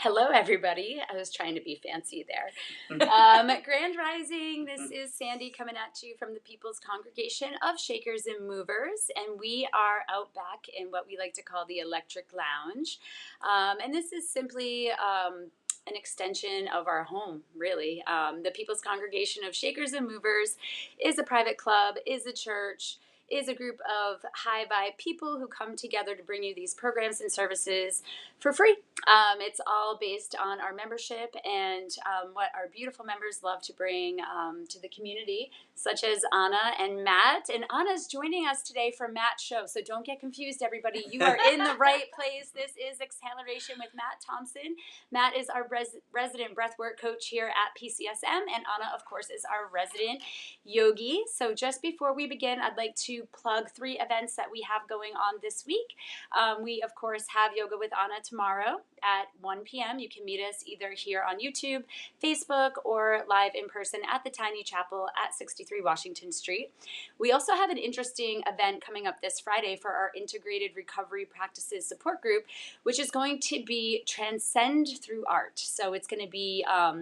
Hello, everybody. I was trying to be fancy there. Grand Rising, this is Sandy coming at you from the People's Congregation of Shakers and Movers, and we are out back in what we like to call the Electric Lounge. And this is simply an extension of our home, really. The People's Congregation of Shakers and Movers is a private club, is a church, is a group of high vibe people who come together to bring you these programs and services for free. It's all based on our membership and what our beautiful members love to bring to the community, such as Anna and Matt. And Anna's joining us today for Matt's show, so don't get confused, everybody. You are in the right place. This is Exhilaration with Matt Thomson. Matt is our resident breathwork coach here at PCSM, and Anna, of course, is our resident yogi. So just before we begin, I'd like to plug 3 events that we have going on this week. We, of course, have Yoga with Anna tomorrow at 1 p.m. You can meet us either here on YouTube, Facebook, or live in person at the Tiny Chapel at 63 Washington Street. We also have an interesting event coming up this Friday for our Integrated Recovery Practices Support Group, which is going to be Transcend Through Art. So it's going to be a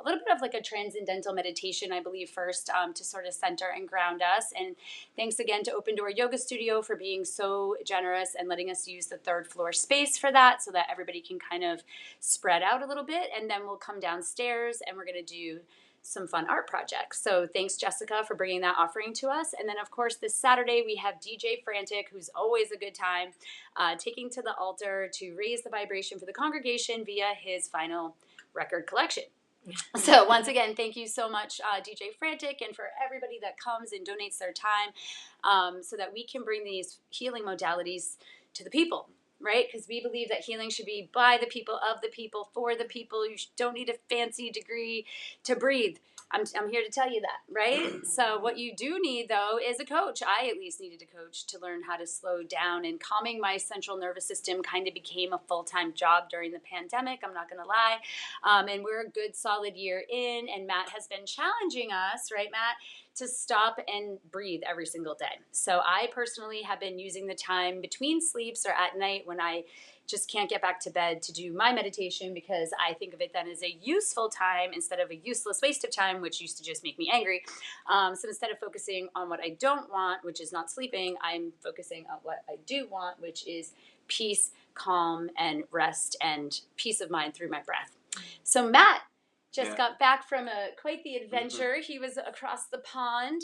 little bit of like a transcendental meditation, I believe, first to sort of center and ground us. And thanks again to Open Door Yoga Studio for being so generous and letting us use the 3rd floor space for that so that everybody can kind of spread out a little bit. And then we'll come downstairs and we're going to do some fun art projects. So thanks, Jessica, for bringing that offering to us. And then, of course, this Saturday we have DJ Frantic, who's always a good time, taking to the altar to raise the vibration for the congregation via his final record collection. So once again, thank you so much, DJ Frantic, and for everybody that comes and donates their time so that we can bring these healing modalities to the people, right? Because we believe that healing should be by the people, of the people, for the people. You don't need a fancy degree to breathe. I'm here to tell you that, right? So what you do need, though, is a coach. I at least needed a coach to learn how to slow down, and calming my central nervous system kind of became a full-time job during the pandemic, I'm not going to lie. And we're a good solid year in, and Matt has been challenging us, right, Matt, to stop and breathe every single day. So I personally have been using the time between sleeps or at night when I just can't get back to bed to do my meditation, because I think of it then as a useful time instead of a useless waste of time, which used to just make me angry. So instead of focusing on what I don't want, which is not sleeping, I'm focusing on what I do want, which is peace, calm, and rest, and peace of mind through my breath. So Matt just got back from quite the adventure. Mm-hmm. He was across the pond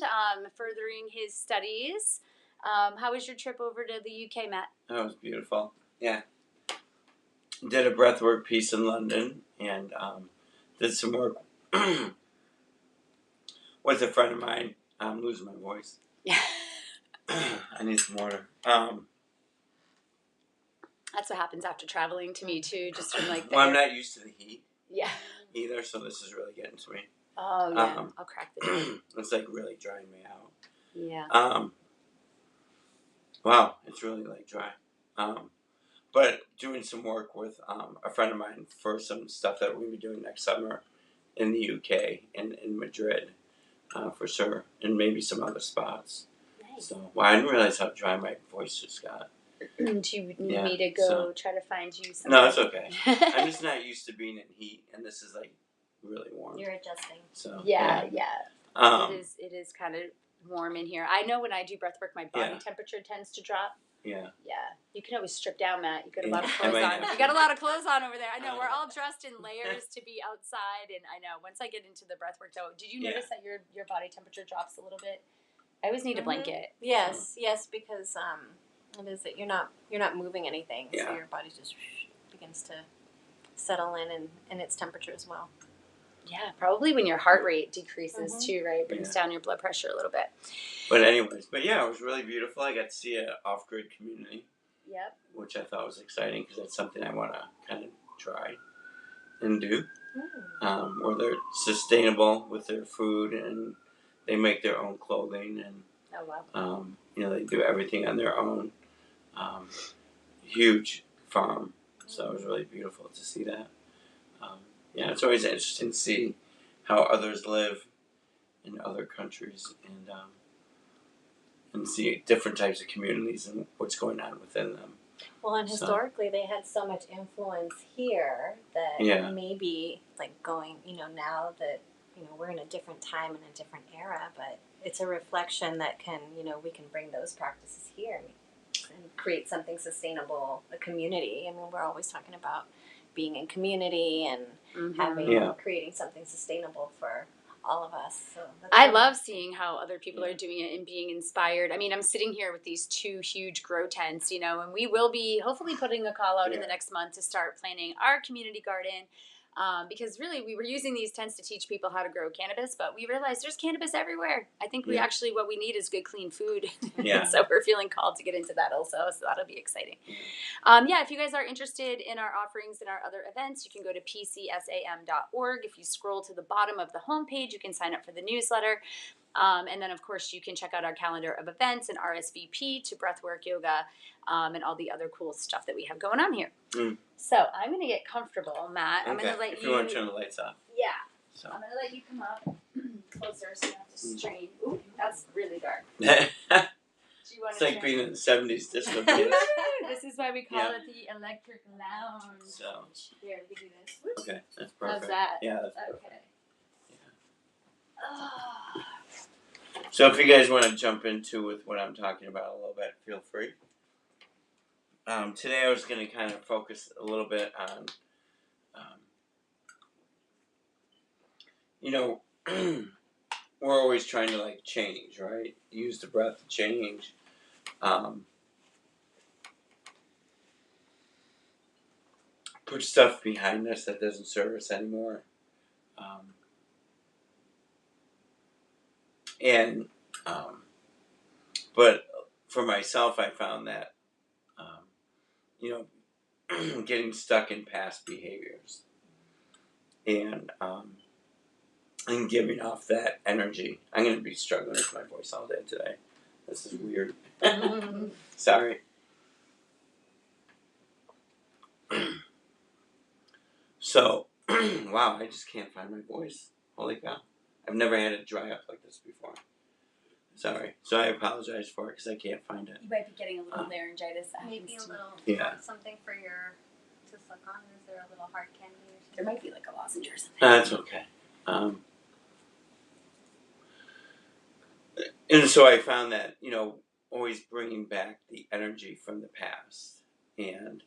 furthering his studies. How was your trip over to the UK, Matt? That was beautiful. Yeah. Did a breathwork piece in London, and did some work with a friend of mine. I'm losing my voice. Yeah. I need some water. That's what happens after traveling to me, too, just from like... Well, I'm not used to the heat. Yeah. Either, so this is really getting to me. Oh, yeah. I'll crack the door. It's like really drying me out. Yeah. Wow, it's really like dry. But doing some work with a friend of mine for some stuff that we're going to be doing next summer in the UK and in Madrid, for sure, and maybe some other spots. Nice. So, well, I didn't realize how dry my voice just got. Do you need me to go try to find you something? No, it's okay. I'm just not used to being in heat, and this is like really warm. You're adjusting. So yeah. It is kind of warm in here. I know when I do breath work, my body temperature tends to drop. Yeah. Yeah. You can always strip down, Matt. You got a lot of clothes on. You got a lot of clothes on over there. I know. We're all dressed in layers to be outside, and I know. Once I get into the breath work, though, did you notice that your body temperature drops a little bit? I always need a blanket. Yes, because it is that you're not moving anything, so your body just begins to settle in its temperature as well. Yeah, probably when your heart rate decreases too, right? Brings down your blood pressure a little bit. But anyways, it was really beautiful. I got to see an off-grid community. Yep. Which I thought was exciting because that's something I want to kind of try and do. Where they're sustainable with their food and they make their own clothing and they do everything on their own. Huge farm, so it was really beautiful to see that. It's always interesting to see how others live in other countries and see different types of communities and what's going on within them. Well, and historically, they had so much influence here that maybe, like, going, now that, we're in a different time and a different era, but it's a reflection that we can bring those practices here and create something sustainable, a community. I mean, we're always talking about being in community and creating something sustainable for all of us. So I love seeing how other people are doing it and being inspired. I mean, I'm sitting here with these 2 huge grow tents, and we will be hopefully putting a call out in the next month to start planting our community garden. Because really, we were using these tents to teach people how to grow cannabis, but we realized there's cannabis everywhere. I think we actually, what we need is good, clean food. So we're feeling called to get into that also, so that'll be exciting. If you guys are interested in our offerings and our other events, you can go to pcsam.org. If you scroll to the bottom of the homepage, you can sign up for the newsletter. And then, of course, you can check out our calendar of events and RSVP to Breathwork Yoga and all the other cool stuff that we have going on here. So I'm going to get comfortable, Matt. I'm going to let if you want to turn the lights off. Yeah. So I'm going to let you come up closer so you have to strain. Ooh, that's really dark. It's like being in the 70s disco days. This is why we call it the Electric Lounge. So. Here, let me do this. Okay, that's perfect. How's that? Yeah, that's perfect. Okay. Yeah. So if you guys want to jump into with what I'm talking about a little bit, feel free. Today I was going to kind of focus a little bit on, we're always trying to change, right? Use the breath to change. Put stuff behind us that doesn't serve us anymore. But for myself, I found that, getting stuck in past behaviors and giving off that energy. I'm going to be struggling with my voice all day today. This is weird. Sorry. So, wow, I just can't find my voice. Holy cow. I've never had it dry up like this before. Sorry. So I apologize for it because I can't find it. You might be getting a little laryngitis. Maybe a little something for your to suck on. Is there a little hard candy or something? There might be like a lozenge or something. That's okay. And so I found that, always bringing back the energy from the past and,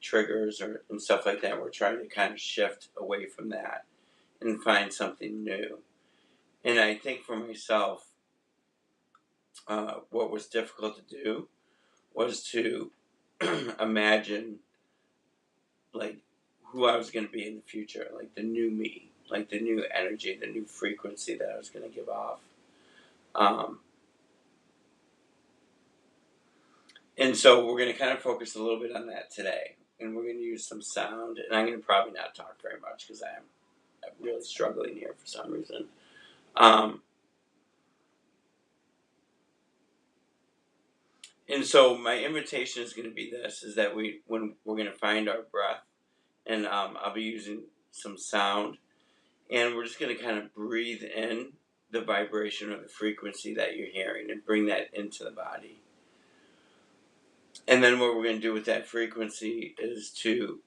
triggers and stuff like that, we're trying to kind of shift away from that and find something new. And I think for myself, what was difficult to do was to imagine, who I was going to be in the future, the new me, the new energy, the new frequency that I was going to give off. And so we're going to kind of focus a little bit on that today. And we're going to use some sound. And I'm going to probably not talk very much because I'm really struggling here for some reason. And so my invitation is going to be this, is that when we're going to find our breath, and I'll be using some sound, and we're just going to kind of breathe in the vibration or the frequency that you're hearing and bring that into the body. And then what we're going to do with that frequency is to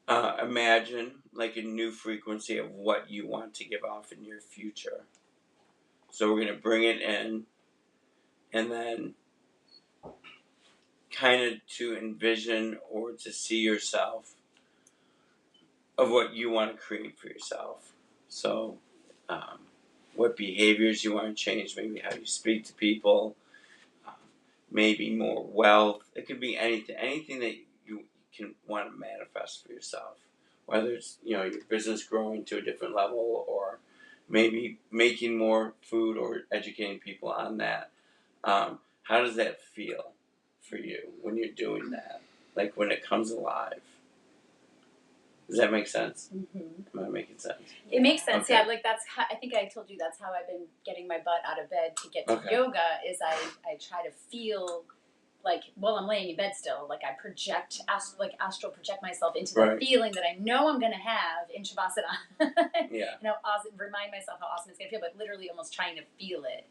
imagine a new frequency of what you want to give off in your future. So we're going to bring it in and then kind of to envision or to see yourself of what you want to create for yourself. So what behaviors you want to change, maybe how you speak to people, maybe more wealth. It could be anything that you can want to manifest for yourself. Whether it's, your business growing to a different level or maybe making more food or educating people on that. How does that feel for you when you're doing that? When it comes alive? Does that make sense? Mm-hmm. Am I making sense? It makes sense. Okay. Yeah, that's how, I think I told you that's how I've been getting my butt out of bed to get to yoga. Is I try to feel while I'm laying in bed still, I project astral project myself into the feeling that I know I'm going to have in Shavasana. Yeah. Remind myself how awesome it's going to feel, but literally almost trying to feel it.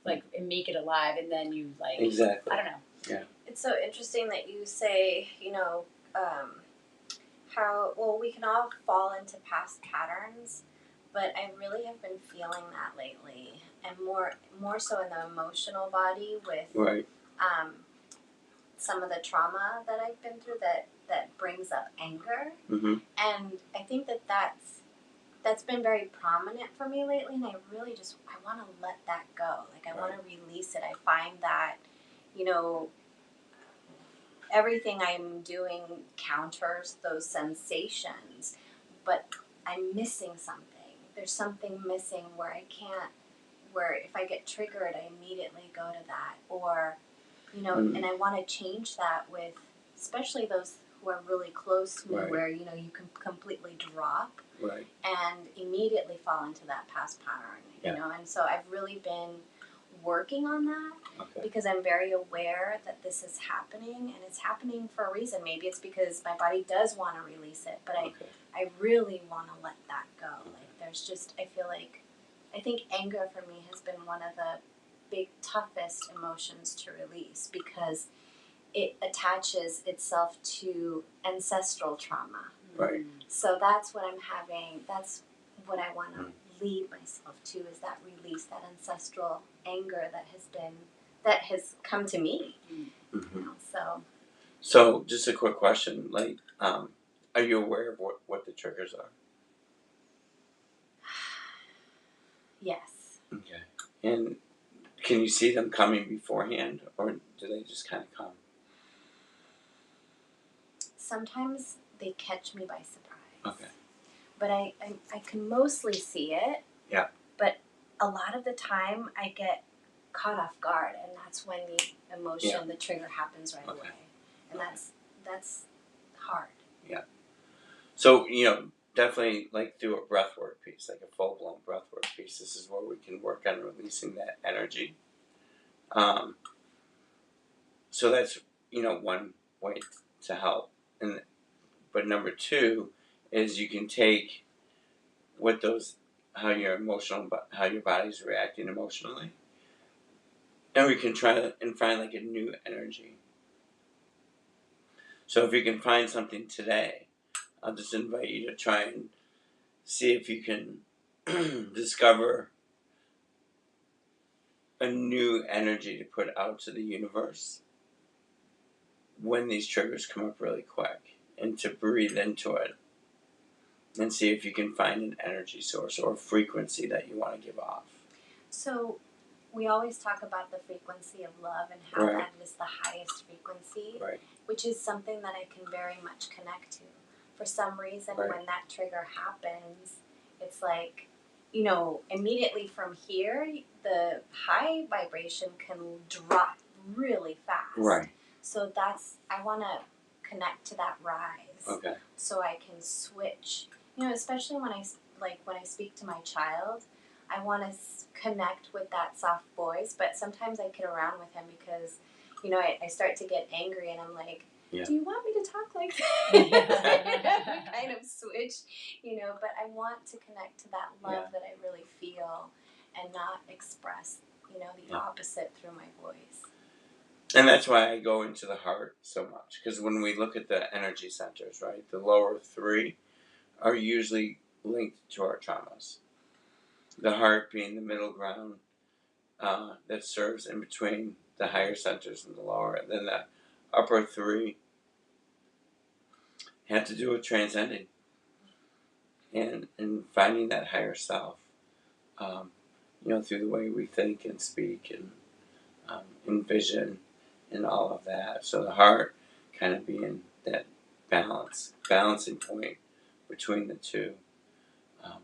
like and make it alive, and then you like exactly. I don't know. Yeah. It's so interesting that you say, how, well, we can all fall into past patterns, but I really have been feeling that lately, and more so in the emotional body with Right. some of the trauma that I've been through that brings up anger, Mm-hmm. and I think that's been very prominent for me lately, and I really I want to let that go. Like, I want to release it. I find that, everything I'm doing counters those sensations, but I'm missing something. There's something missing where where if I get triggered, I immediately go to that. Or, and I want to change that with, especially those who are really close to me, where, you can completely drop and immediately fall into that past pattern, and so I've really been working on that because I'm very aware that this is happening, and it's happening for a reason. Maybe it's because my body does want to release it, but I really want to let that go. Like, there's just, I think anger for me has been one of the big, toughest emotions to release because it attaches itself to ancestral trauma. Right. So that's what I'm having, that's what I want to lead myself to, is that release, that ancestral anger that has come to me. Mm-hmm. So just a quick question, like, are you aware of what the triggers are? yes. Okay. And can you see them coming beforehand, or do they just kind of come? Sometimes they catch me by surprise. Okay. But I can mostly see it. Yeah. But a lot of the time I get caught off guard, and that's when the emotion, the trigger happens right away. And that's hard. Yeah. So, definitely like do a breathwork piece, like a full-blown breathwork piece. This is where we can work on releasing that energy. So that's, one way to help. But number two is you can take how your body's reacting emotionally, and we can try and find like a new energy. So if you can find something today, I'll just invite you to try and see if you can discover a new energy to put out to the universe when these triggers come up really quick, and to breathe into it and see if you can find an energy source or a frequency that you want to give off. So we always talk about the frequency of love and how that is the highest frequency, which is something that I can very much connect to. For some reason, when that trigger happens, it's like, immediately from here, the high vibration can drop really fast. Right. So I want to connect to that rise. Okay. So I can switch, especially when I speak to my child, I want to connect with that soft voice, but sometimes I kid around with him because, I start to get angry, and I'm like, do you want me to talk like that? Kind of switch, but I want to connect to that love that I really feel and not express, the opposite through my voice. And that's why I go into the heart so much, because when we look at the energy centers, the lower three are usually linked to our traumas. The heart being the middle ground that serves in between the higher centers and the lower, and then the upper three have to do with transcending and finding that higher self, through the way we think and speak and envision and all of that. So the heart kind of being that balancing point between the two. I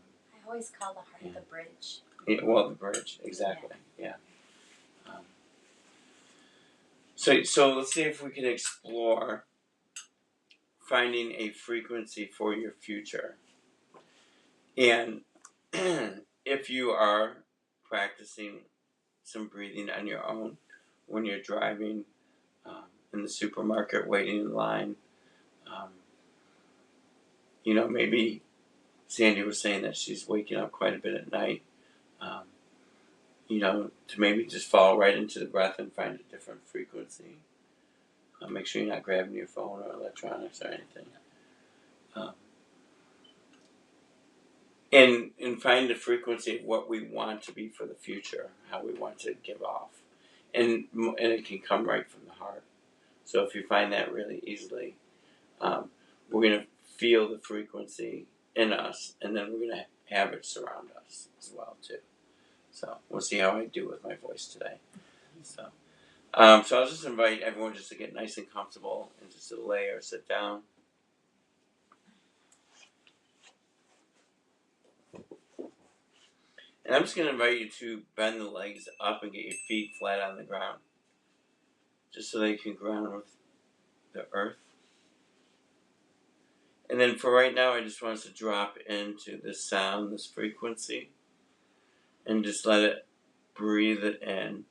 always call the heart the bridge. The bridge, exactly, yeah. So let's see if we can explore finding a frequency for your future. And if you are practicing some breathing on your own when you're driving, in the supermarket, waiting in line, maybe Sandy was saying that she's waking up quite a bit at night. to maybe just fall right into the breath and find a different frequency. Make sure you're not grabbing your phone or electronics or anything. And find the frequency of what we want to be for the future, how we want to give off. And it can come right from the heart. So if you find that really easily, we're going to feel the frequency in us, and then we're going to have it surround us as well, too. So we'll see how I do with my voice today. So I'll just invite everyone just to get nice and comfortable and just to lay or sit down. And I'm just going to invite you to bend the legs up and get your feet flat on the ground, just so that you can ground with the earth. And then for right now, I just want us to drop into this sound, this frequency, and just let it breathe it in.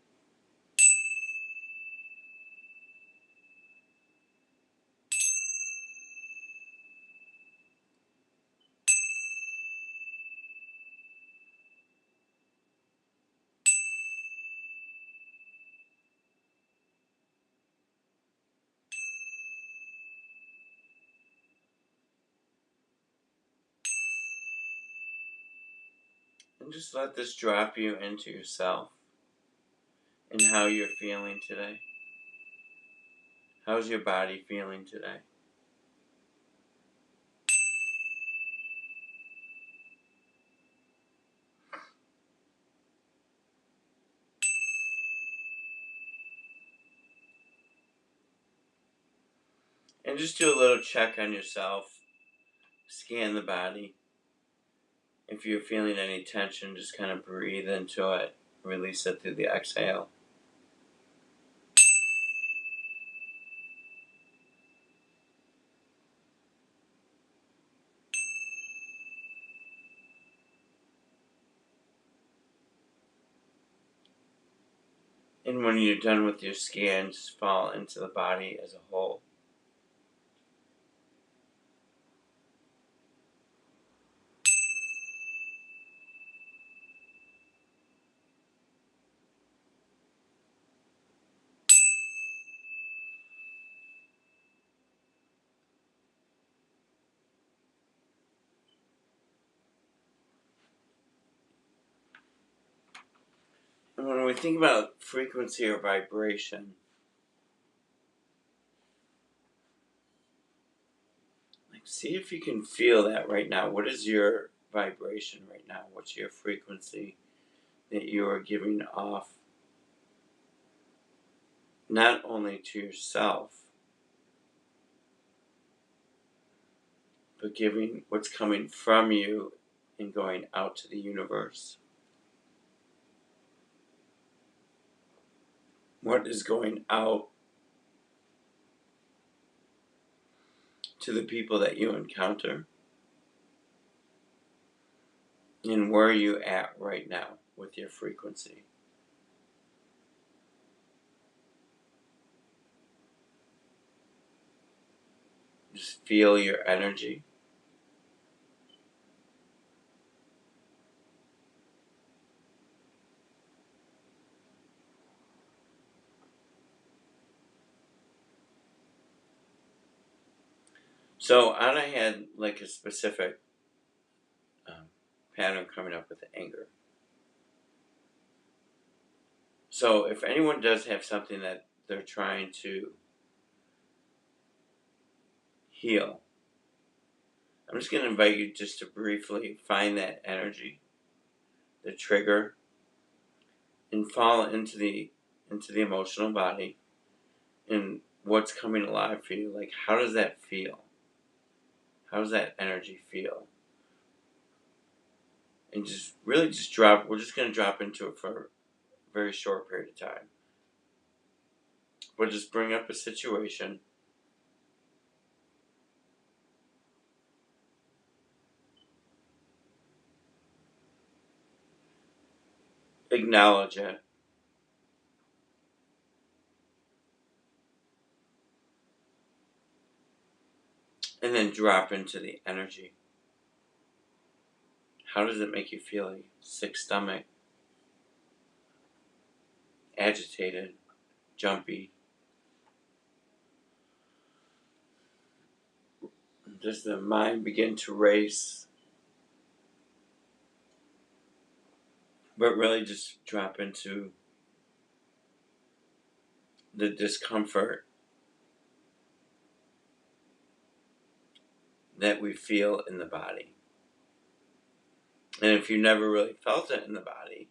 And just let this drop you into yourself and how you're feeling today. How's your body feeling today? And just do a little check on yourself. Scan the body. If you're feeling any tension, just kind of breathe into it. Release it through the exhale. And when you're done with your scan, just fall into the body as a whole. And when we think about frequency or vibration, see if you can feel that right now. What is your vibration right now? What's your frequency that you are giving off? Not only to yourself, but giving what's coming from you and going out to the universe. What is going out to the people that you encounter? And where are you at right now with your frequency? Just feel your energy. So Anna had like a specific pattern coming up with anger. So if anyone does have something that they're trying to heal, I'm just going to invite you just to briefly find that energy, the trigger, and fall into the emotional body and what's coming alive for you. Like, how does that feel? How does that energy feel? And just really just drop. We're just going to drop into it for a very short period of time. But just bring up a situation. Acknowledge it. And then drop into the energy. How does it make you feel? Like sick stomach? agitated, jumpy? Does the mind begin to race? But really just drop into the discomfort that we feel in the body. And if you never really felt it in the body,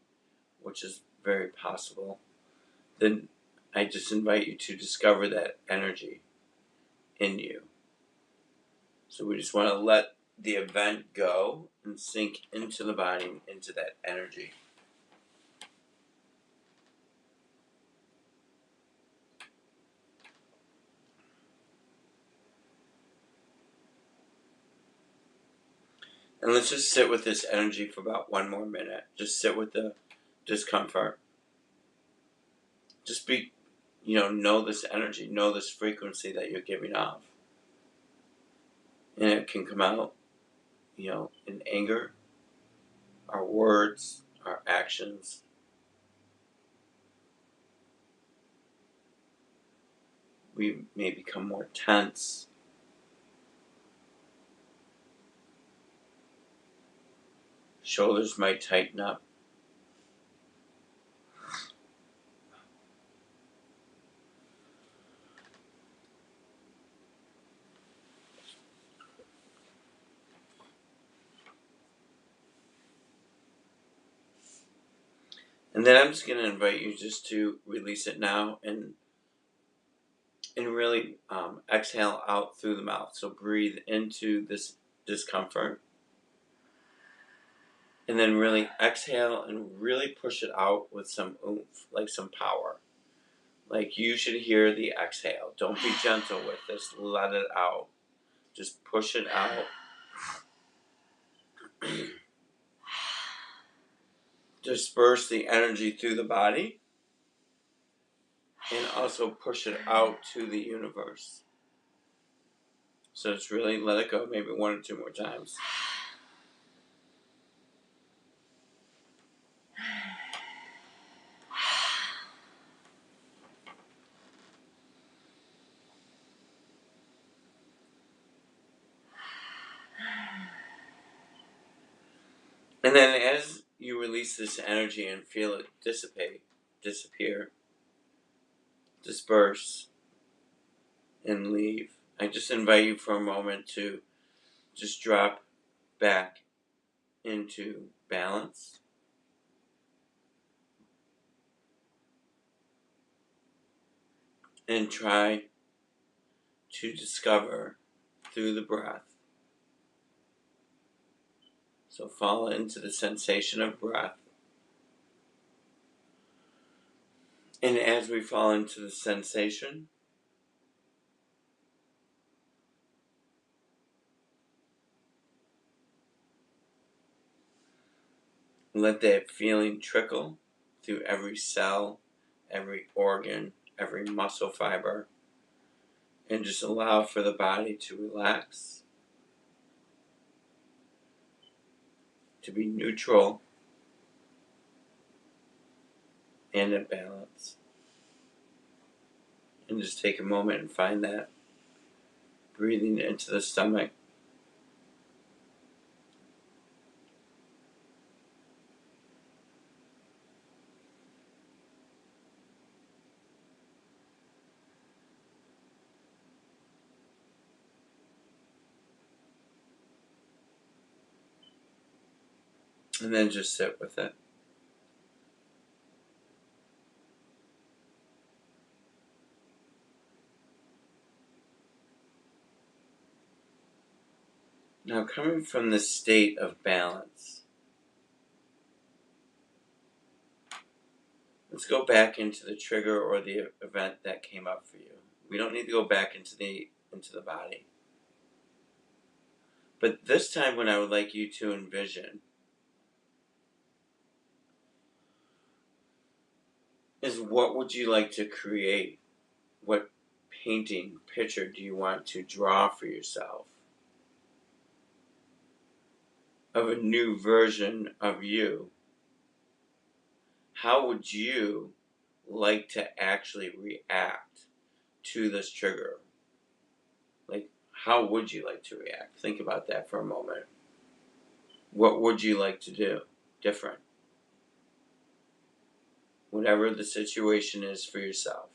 which is very possible, then I just invite you to discover that energy in you. So we just want to let the event go and sink into the body, into that energy. And let's just sit with this energy for about 1 more minute. Just sit with the discomfort. Just know this energy, know this frequency that you're giving off. And it can come out, in anger, our words, our actions. We may become more tense. Shoulders might tighten up. And then I'm just going to invite you just to release it now and really exhale out through the mouth. So breathe into this discomfort. And then really exhale and really push it out with some oomph, like some power. Like you should hear the exhale. Don't be gentle with this. Let it out. Just push it out. Disperse the energy through the body. And also push it out to the universe. So just really let it go, maybe 1 or 2 more times. And then as you release this energy and feel it disappear, disperse, and leave, I just invite you for a moment to just drop back into balance. And try to discover through the breath. So fall into the sensation of breath. And as we fall into the sensation, let that feeling trickle through every cell, every organ, every muscle fiber, and just allow for the body to relax, to be neutral and at balance. And just take a moment and find that breathing into the stomach. And then just sit with it. Now, coming from this state of balance, let's go back into the trigger or the event that came up for you. We don't need to go back into the body. But this time what I would like you to envision is, what would you like to create? What painting, picture do you want to draw for yourself of a new version of you? How would you like to actually react to this trigger? Like, how would you like to react? Think about that for a moment. What would you like to do different? Whatever the situation is for yourself.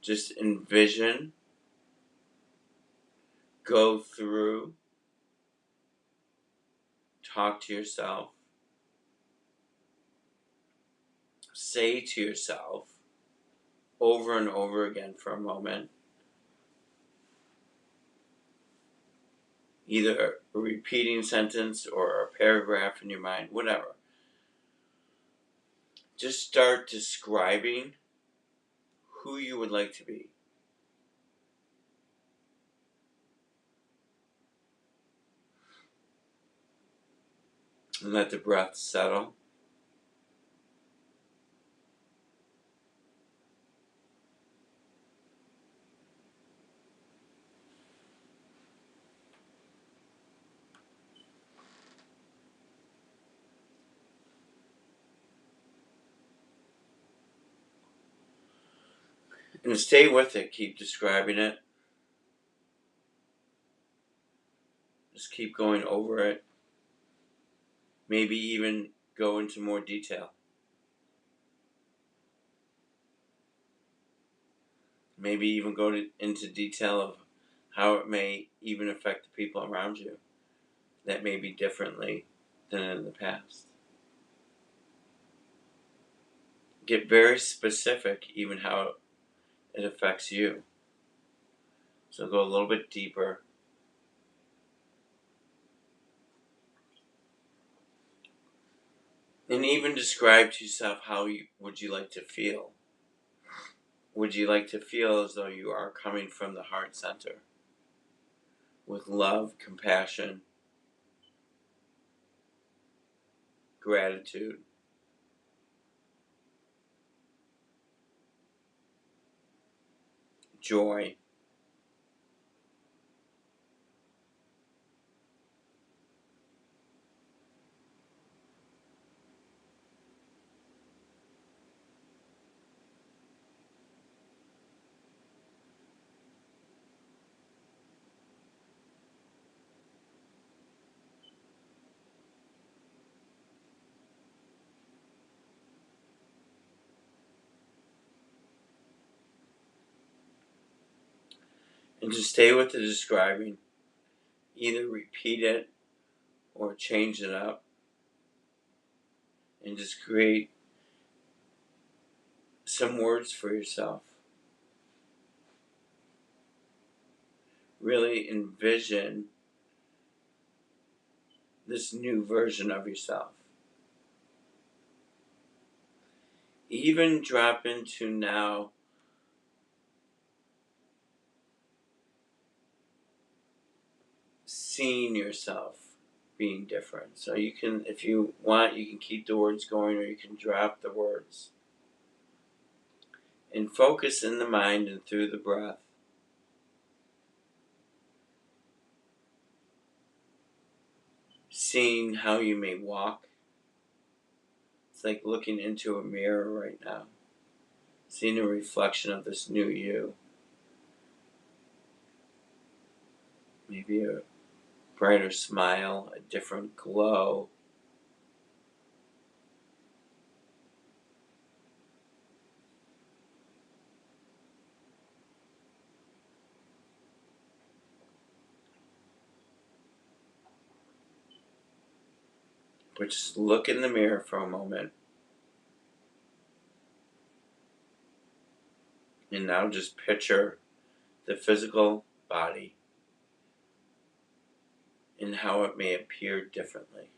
Just envision, go through, talk to yourself, say to yourself over and over again for a moment, either a repeating sentence or a paragraph in your mind, whatever. Just start describing who you would like to be. And let the breath settle. And stay with it. Keep describing it. Just keep going over it. Maybe even go into more detail. Maybe even go into detail of how it may even affect the people around you that may be differently than in the past. Get very specific even how it affects you. So go a little bit deeper. And even describe to yourself how would you like to feel. Would you like to feel as though you are coming from the heart center with love, compassion, gratitude, joy? And just stay with the describing. Either repeat it or change it up. And just create some words for yourself. Really envision this new version of yourself. Even drop into now seeing yourself being different. So you can, if you want, you can keep the words going or you can drop the words. And focus in the mind and through the breath. Seeing how you may walk. It's like looking into a mirror right now. Seeing a reflection of this new you. Maybe a brighter smile, a different glow. But just look in the mirror for a moment. And now just picture the physical body and how it may appear differently.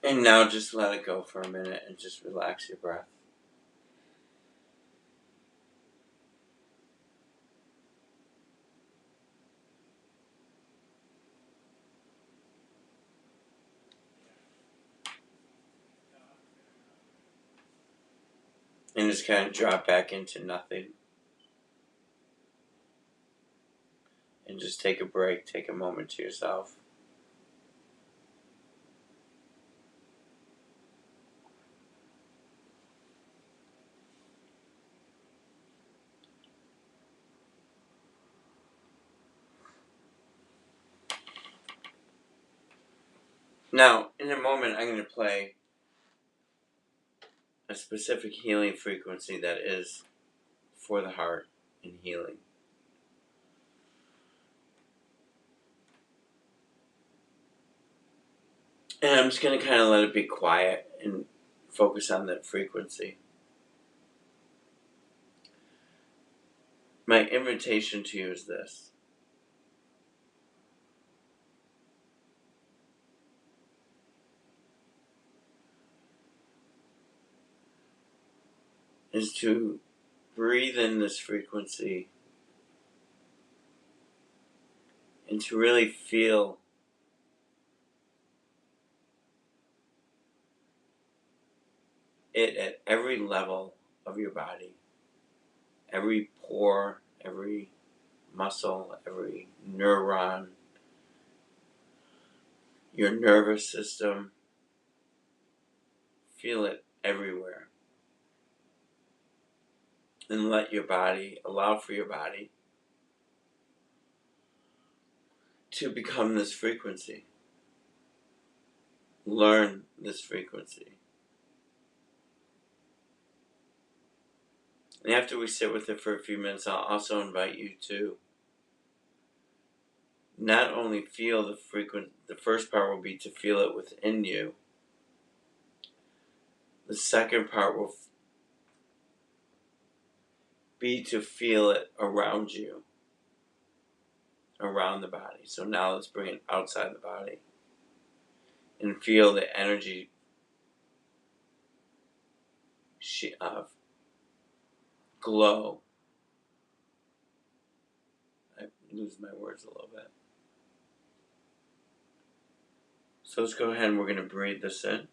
And now just let it go for a minute and just relax your breath. And just kind of drop back into nothing. And just take a break, take a moment to yourself. Now, in a moment, I'm going to play a specific healing frequency that is for the heart and healing. And I'm just going to kind of let it be quiet and focus on that frequency. My invitation to you is this. Is to breathe in this frequency and to really feel it at every level of your body. Every pore, every muscle, every neuron, your nervous system. Feel it everywhere. And let your body, allow for your body to become this frequency. Learn this frequency. And after we sit with it for a few minutes, I'll also invite you to not only feel the first part will be to feel it within you. The second part will be to feel it around you, around the body. So now let's bring it outside the body and feel the energy of glow. I lose my words a little bit. So let's go ahead and we're going to breathe this in.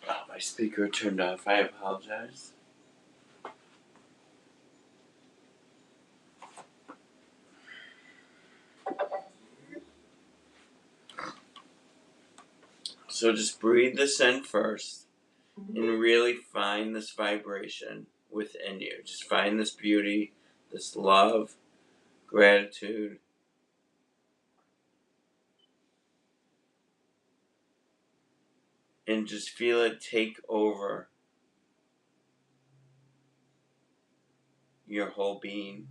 Oh, my speaker turned off. I apologize. So just breathe this in first and really find this vibration within you. Just find this beauty, this love, gratitude. And just feel it take over your whole being.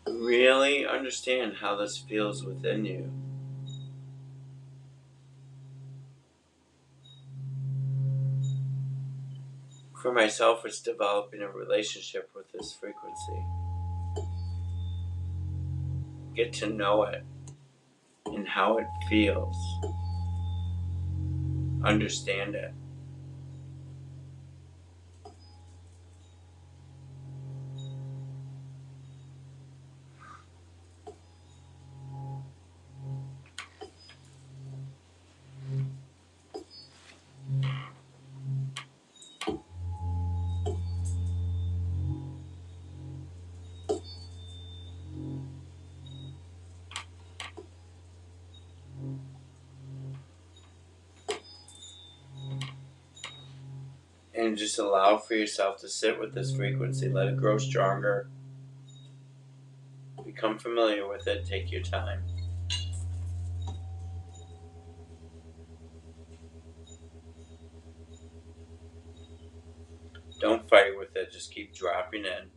Really understand how this feels within you. For myself, it's developing a relationship with this frequency. Get to know it and how it feels. Understand it. And just allow for yourself to sit with this frequency. Let it grow stronger. Become familiar with it. Take your time. Don't fight with it. Just keep dropping in.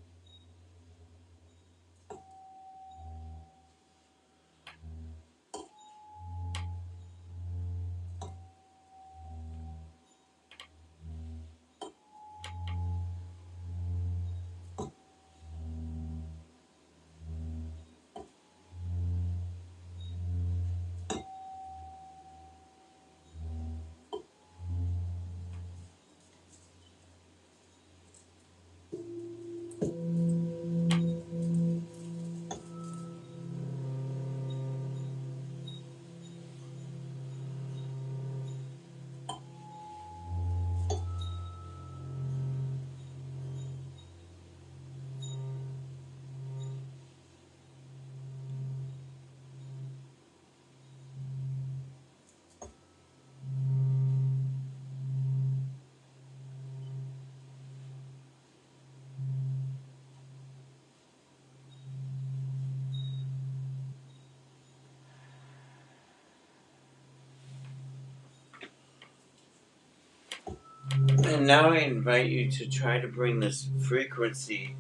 And now I invite you to try to bring this frequency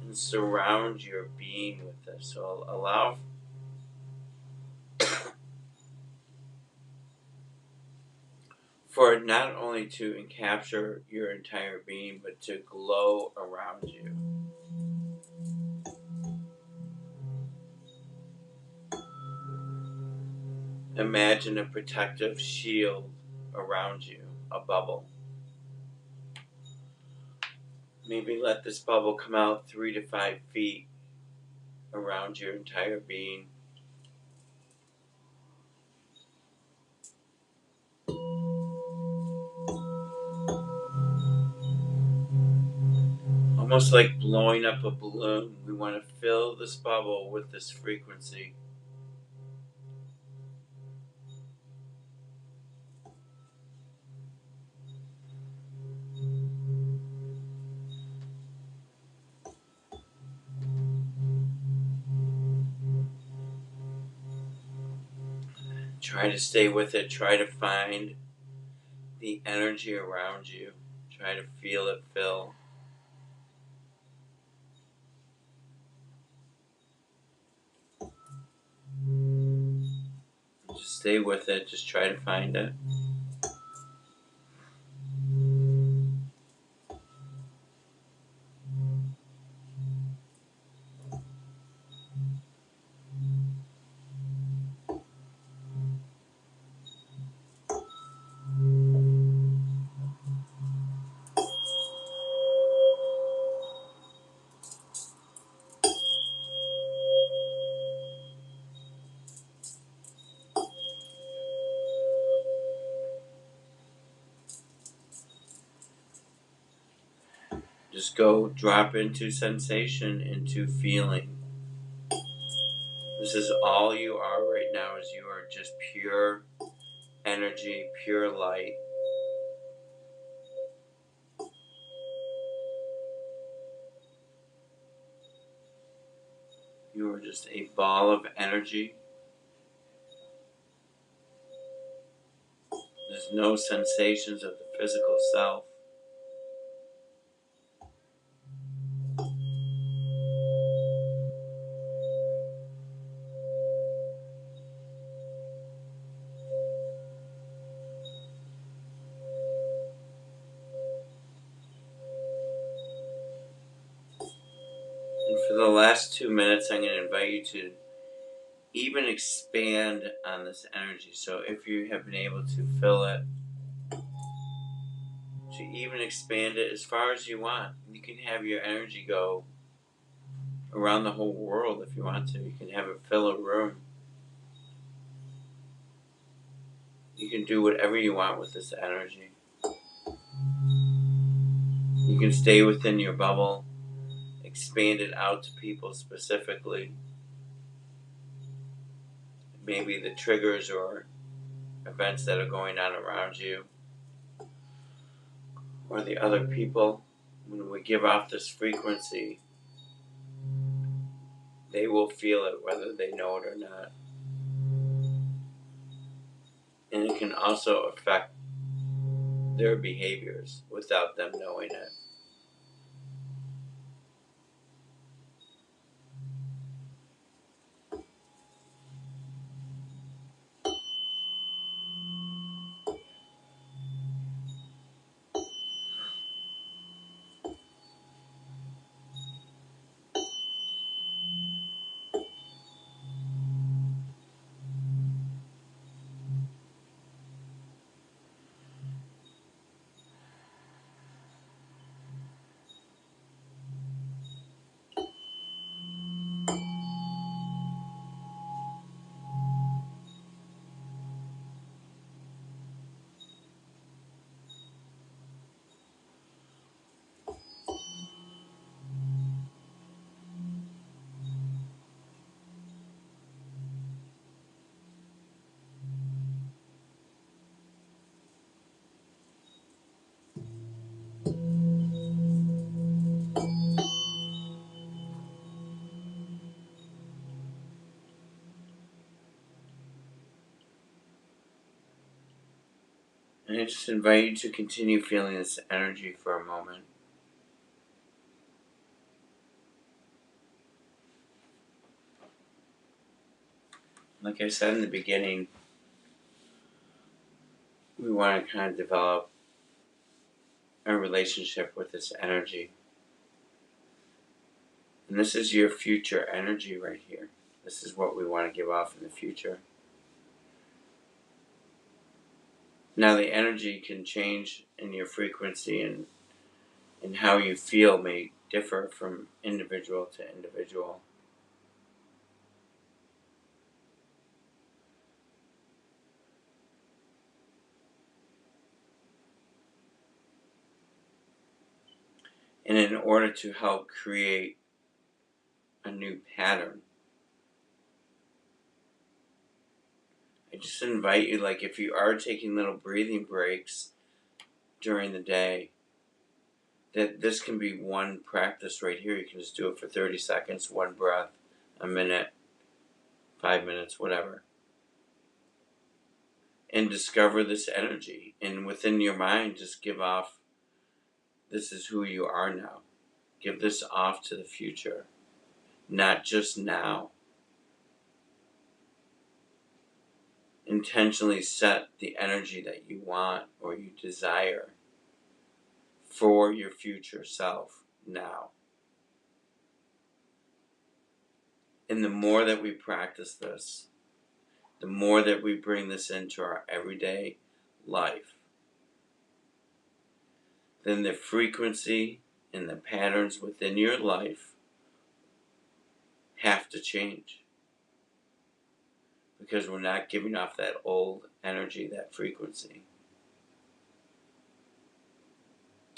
and surround your being with this. So allow for it not only to capture your entire being, but to glow around you. Imagine a protective shield around you, a bubble. Maybe let this bubble come out 3 to 5 feet around your entire being. Almost like blowing up a balloon. We want to fill this bubble with this frequency. Try to stay with it. Try to find the energy around you. Try to feel it fill. Just stay with it. Just try to find it. Just go drop into sensation, into feeling. This is all you are right now, is you are just pure energy, pure light. You are just a ball of energy. There's no sensations of the physical self. And for the last 2 minutes, I'm going to invite you to even expand on this energy. So if you have been able to fill it, to even expand it as far as you want. You can have your energy go around the whole world if you want to. You can have it fill a room. You can do whatever you want with this energy. You can stay within your bubble, expand it out to people specifically. Maybe the triggers or events that are going on around you. or the other people, when we give off this frequency, they will feel it whether they know it or not. And it can also affect their behaviors without them knowing it. And I just invite you to continue feeling this energy for a moment. Like I said in the beginning, we want to kind of develop a relationship with this energy. And this is your future energy right here. This is what we want to give off in the future. Now the energy can change in your frequency, and how you feel may differ from individual to individual. And in order to help create a new pattern, I just invite you, like if you are taking little breathing breaks during the day, that this can be one practice right here. You can just do it for 30 seconds, one breath, a minute, 5 minutes, whatever. And discover this energy. And within your mind, just give off, this is who you are now. Give this off to the future, not just now. Intentionally set the energy that you want or you desire for your future self now. And the more that we practice this, the more that we bring this into our everyday life, then the frequency and the patterns within your life have to change. Because we're not giving off that old energy, that frequency.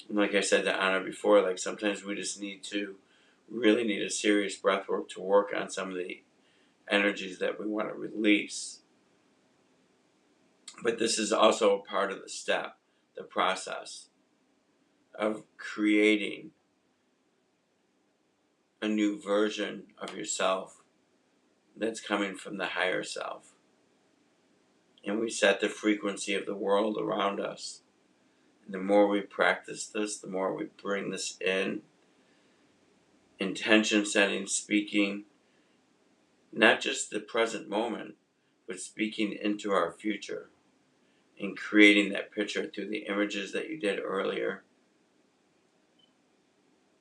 And like I said to Anna before, like sometimes we just really need a serious breath work to work on some of the energies that we want to release. But this is also a part of the step, the process of creating a new version of yourself that's coming from the higher self. And we set the frequency of the world around us. And the more we practice this, the more we bring this in. Intention setting, speaking, not just the present moment, but speaking into our future and creating that picture through the images that you did earlier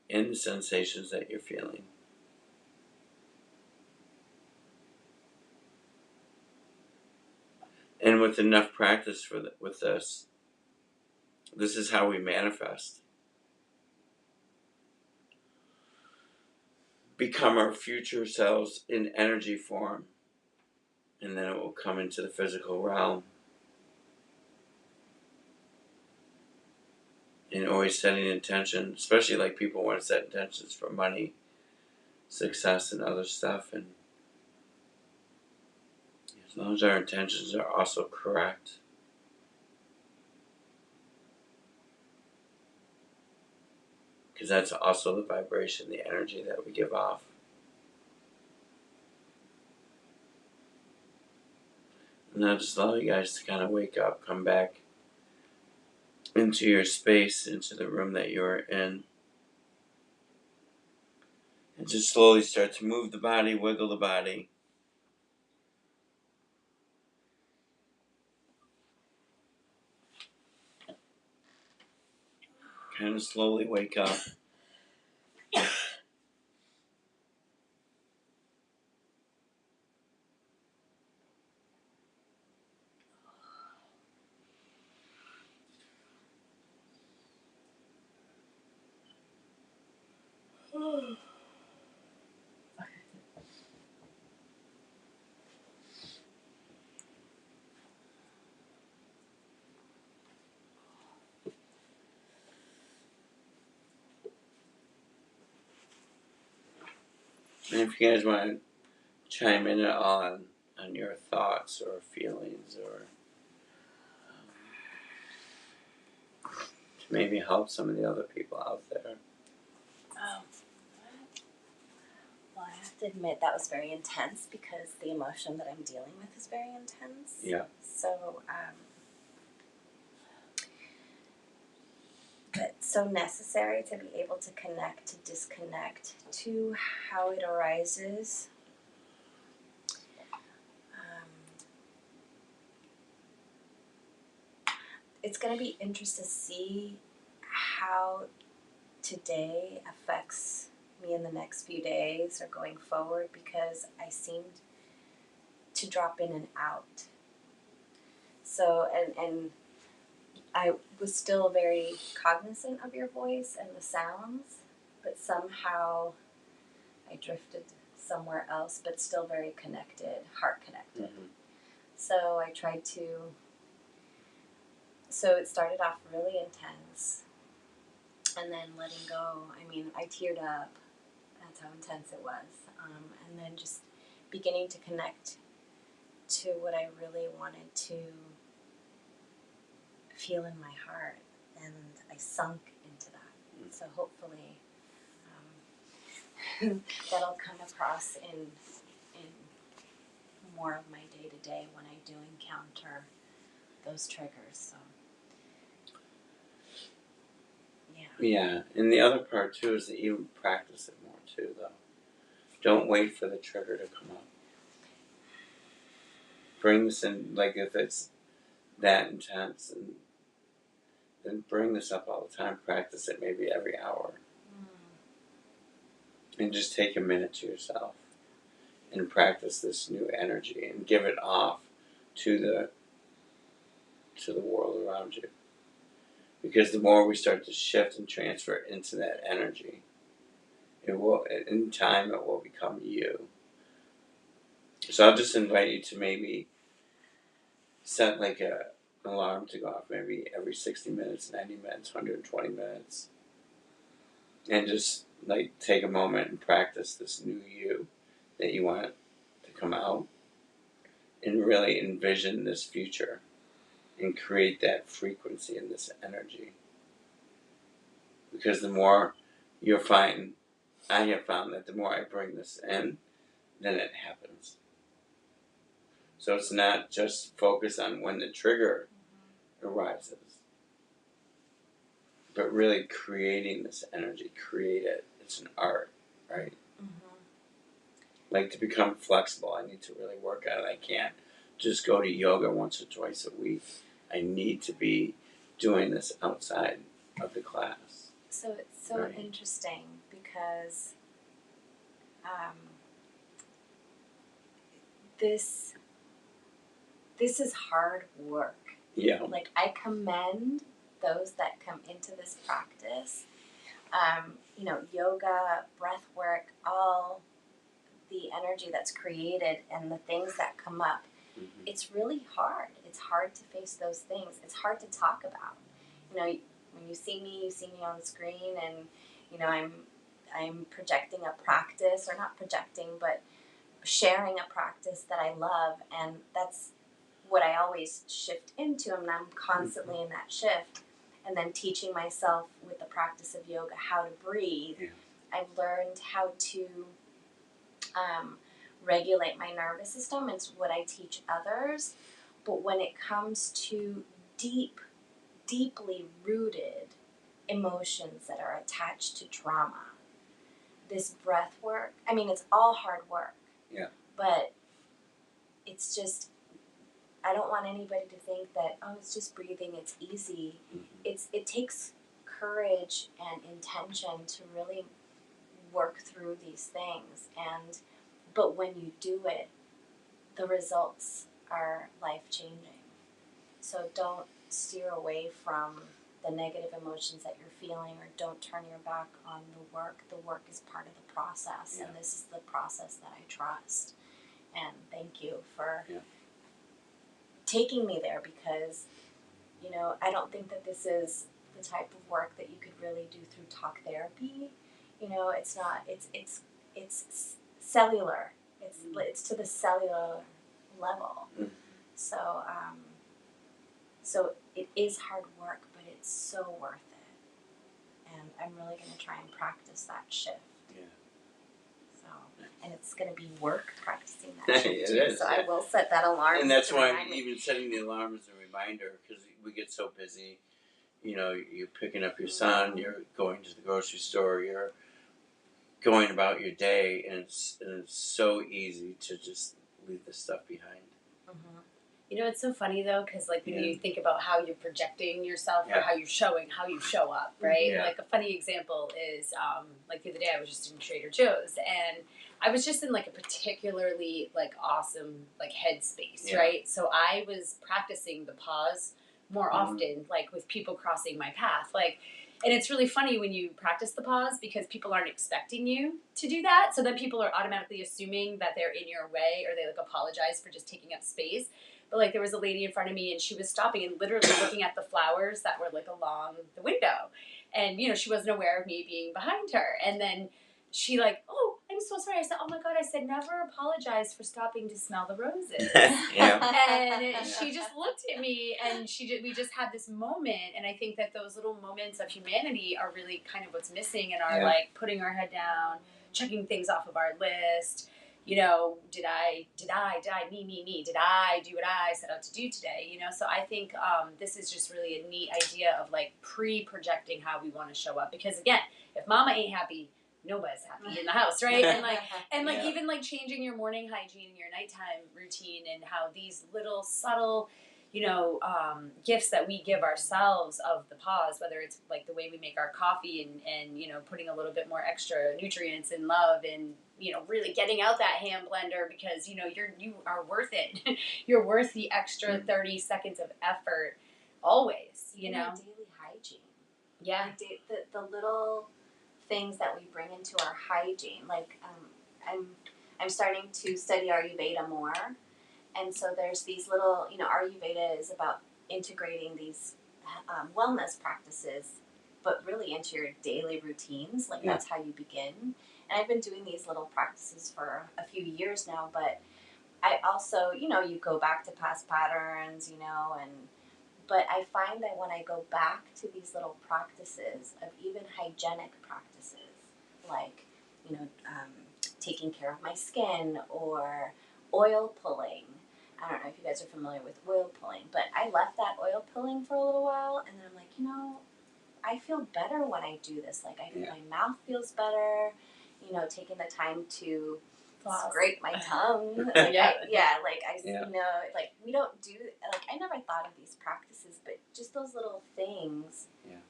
and the sensations that you're feeling. And with enough practice with this is how we manifest. Become our future selves in energy form, and then it will come into the physical realm. And always setting intention, especially like people want to set intentions for money, success, and other stuff. And as long as our intentions are also correct, because that's also the vibration, the energy that we give off. And I'll just allow you guys to kind of wake up, come back into your space, into the room that you're in. And just slowly start to move the body, wiggle the body. Kind of slowly wake up. And if you guys want to chime in at all on your thoughts or feelings, or to maybe help some of the other people out there. Well, I have to admit that was very intense because the emotion that I'm dealing with is very intense. Yeah. So, but so necessary to be able to connect, to disconnect to how it arises. It's going to be interesting to see how today affects me in the next few days or going forward, because I seemed to drop in and out. So, and I was still very cognizant of your voice and the sounds, but somehow I drifted somewhere else, but still very connected, heart connected. Mm-hmm. So I tried to, so it started off really intense, and then letting go. I mean, I teared up. That's how intense it was. And then just beginning to connect to what I really wanted to feel in my heart, and I sunk into that. So hopefully that'll come across in more of my day-to-day when I do encounter those triggers. So Yeah, and the other part too is that you practice it more too, though. Don't wait for the trigger to come up. Bring this in, like if it's that intense, and then bring this up all the time. Practice it maybe every hour. And just take a minute to yourself and practice this new energy and give it off to the world around you. Because the more we start to shift and transfer into that energy, it will, in time, it will become you. So I'll just invite you to maybe set like an alarm to go off maybe every 60 minutes, 90 minutes, 120 minutes. And just like take a moment and practice this new you that you want to come out, and really envision this future and create that frequency and this energy. Because the more you'll find, I have found that the more I bring this in, then it happens. So it's not just focus on when the trigger arises, but really creating this energy. Create it. It's an art, right? Mm-hmm. Like to become flexible, I need to really work at it. I can't just go to yoga once or twice a week. I need to be doing this outside of the class. So it's so interesting because this is hard work. Yeah. Like, I commend those that come into this practice. Yoga, breath work, all the energy that's created and the things that come up. Mm-hmm. It's really hard. It's hard to face those things. It's hard to talk about. When you see me on the screen, and I'm projecting a practice, or not projecting, but sharing a practice that I love, and that's what I always shift into, and I'm constantly in that shift. and then teaching myself with the practice of yoga how to breathe, I've learned how to regulate my nervous system. It's what I teach others. But when it comes to deeply rooted emotions that are attached to trauma, this breath work, I mean, it's all hard work. Yeah. But it's just, I don't want anybody to think that, oh, it's just breathing, it's easy. It takes courage and intention to really work through these things. But when you do it, the results are life-changing. So don't steer away from the negative emotions that you're feeling, or don't turn your back on the work. The work is part of the process, and this is the process that I trust. And thank you for taking me there, because, you know, I don't think that this is the type of work that you could really do through talk therapy. You know, it's not. It's cellular. It's to the cellular level. So so it is hard work, but it's so worth it. And I'm really going to try and practice that shift. Yeah. So, and it's going to be work practicing that shift too. Is, so I will set that alarm. And that's why even setting the alarm is a reminder, because we get so busy. You know, you're picking up your son, you're going to the grocery store, you're going about your day, and it's so easy to just leave this stuff behind. You know, it's so funny though, because like when you think about how you're projecting yourself or how you show up, right? Like a funny example is like the other day I was just in Trader Joe's, and I was just in like a particularly like awesome like headspace, right? So I was practicing the pause more often, like with people crossing my path, like. And it's really funny when you practice the pause, because people aren't expecting you to do that. So then people are automatically assuming that they're in your way, or they like apologize for just taking up space. But like there was a lady in front of me, and she was stopping and literally looking at the flowers that were like along the window. And, you know, she wasn't aware of me being behind her. And then she like, oh, I'm so sorry. I said, oh my God, I said, never apologize for stopping to smell the roses. And she just looked at me, and we just had this moment. And I think that those little moments of humanity are really kind of what's missing in our like putting our head down, checking things off of our list. You know, did I, me, did I do what I set out to do today? You know, so I think this is just really a neat idea of like pre-projecting how we want to show up. Because again, if mama ain't happy, nobody's happy in the house, right? And like even like changing your morning hygiene and your nighttime routine, and how these little subtle, you know, gifts that we give ourselves of the pause, whether it's like the way we make our coffee and you know, putting a little bit more extra nutrients and love, and you know, really getting out that hand blender, because you know you are worth it. You're worth the extra 30 seconds of effort always, you know. Daily hygiene. Yeah. The little things that we bring into our hygiene. Like I'm starting to study Ayurveda more, and so there's these little, you know, Ayurveda is about integrating these wellness practices, but really into your daily routines. Like that's how you begin. And I've been doing these little practices for a few years now, but I also, you know, you go back to past patterns, you know, but I find that when I go back to these little practices of even hygienic practices, like, you know, taking care of my skin or oil pulling. I don't know if you guys are familiar with oil pulling, but I left that oil pulling for a little while, and then I'm like, you know, I feel better when I do this. Like, my mouth feels better. You know, taking the time to scrape my tongue. Like, you know, like we don't do, like I never thought of these practices, but just those little things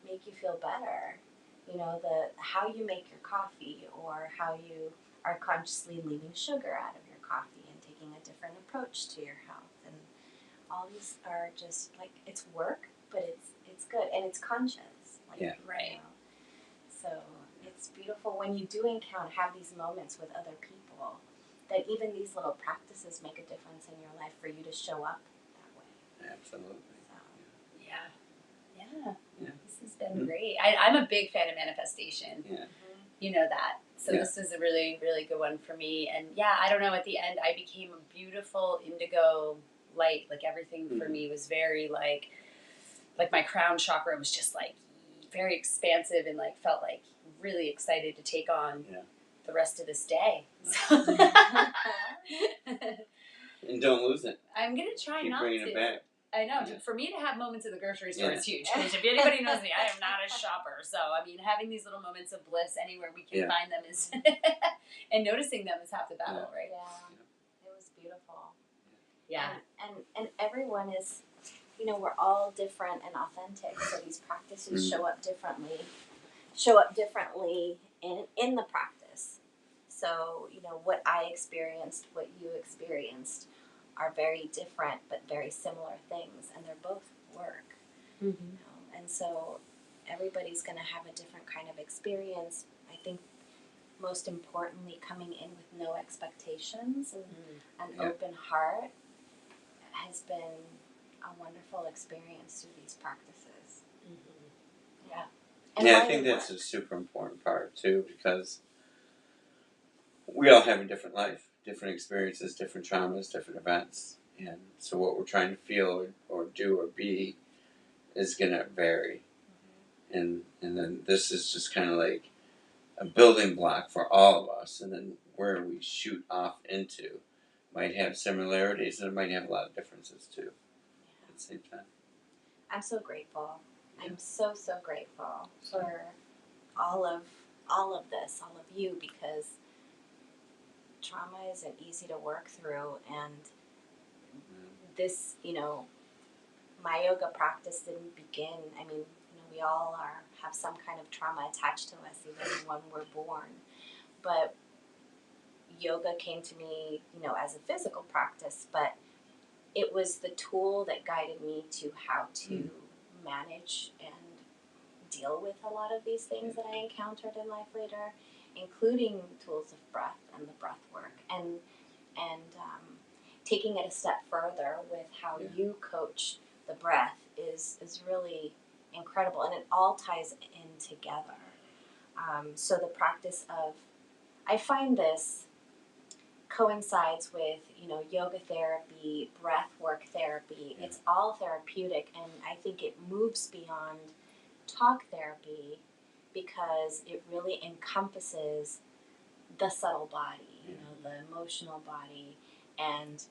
make you feel better. You know, how you make your coffee, or how you are consciously leaving sugar out of your coffee and taking a different approach to your health. And all these are just like, it's work, but it's good, and it's conscious. Like, right. You know? So it's beautiful when you do have these moments with other people, that even these little practices make a difference in your life for you to show up that way. Absolutely. So. Yeah. This has been great. I'm a big fan of manifestation. Yeah. You know that. So this is a really, really good one for me. And I don't know, at the end I became a beautiful indigo light. Like everything for me was very like like my crown chakra was just like very expansive and like felt like really excited to take on the rest of this day. So. And don't lose it. I'm gonna try Keep not bringing to. it back. I know. Yeah. For me to have moments in the grocery store is huge. Because if anybody knows me, I am not a shopper. So I mean, having these little moments of bliss anywhere we can find them is, and noticing them is half the battle, right? Yeah, it was beautiful. Yeah, and everyone is, we're all different and authentic. So these practices show up differently in the practice. So, what I experienced, what you experienced are very different but very similar things, and they're both work. And so everybody's going to have a different kind of experience. I think most importantly, coming in with no expectations and an open heart has been a wonderful experience through these practices. Yeah. And I think that's a super important part too, because we all have a different life, different experiences, different traumas, different events. And so what we're trying to feel or do or be is going to vary. And then this is just kind of like a building block for all of us. And then where we shoot off into might have similarities and it might have a lot of differences too at the same time. I'm so grateful. I'm so grateful for all of this, all of you, because trauma isn't easy to work through, and this, my yoga practice didn't begin. I mean, we all have some kind of trauma attached to us, even when we're born. But yoga came to me, as a physical practice, but it was the tool that guided me to how to manage and deal with a lot of these things that I encountered in life later, including tools of breath and the breath work, and taking it a step further with how you coach the breath is really incredible, and it all ties in together. So the practice of, I find this coincides with, yoga therapy, breath work therapy. It's all therapeutic, and I think it moves beyond talk therapy because it really encompasses the subtle body, the emotional body, and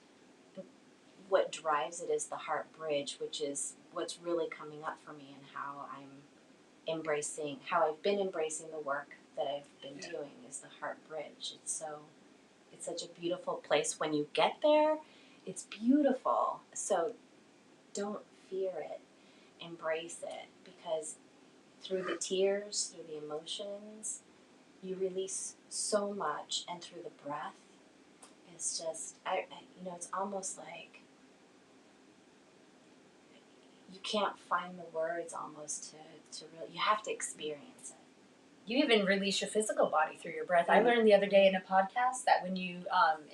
what drives it is the heart bridge, which is what's really coming up for me, and how I've been embracing the work that I've been doing is the heart bridge. It's such a beautiful place when you get there. It's beautiful. So don't fear it. Embrace it, because through the tears, through the emotions, you release so much, and through the breath, it's just, it's almost like you can't find the words almost to really, you have to experience it. You even release your physical body through your breath. I learned the other day in a podcast that when you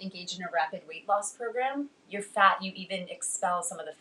engage in a rapid weight loss program, your fat, you even expel some of the fat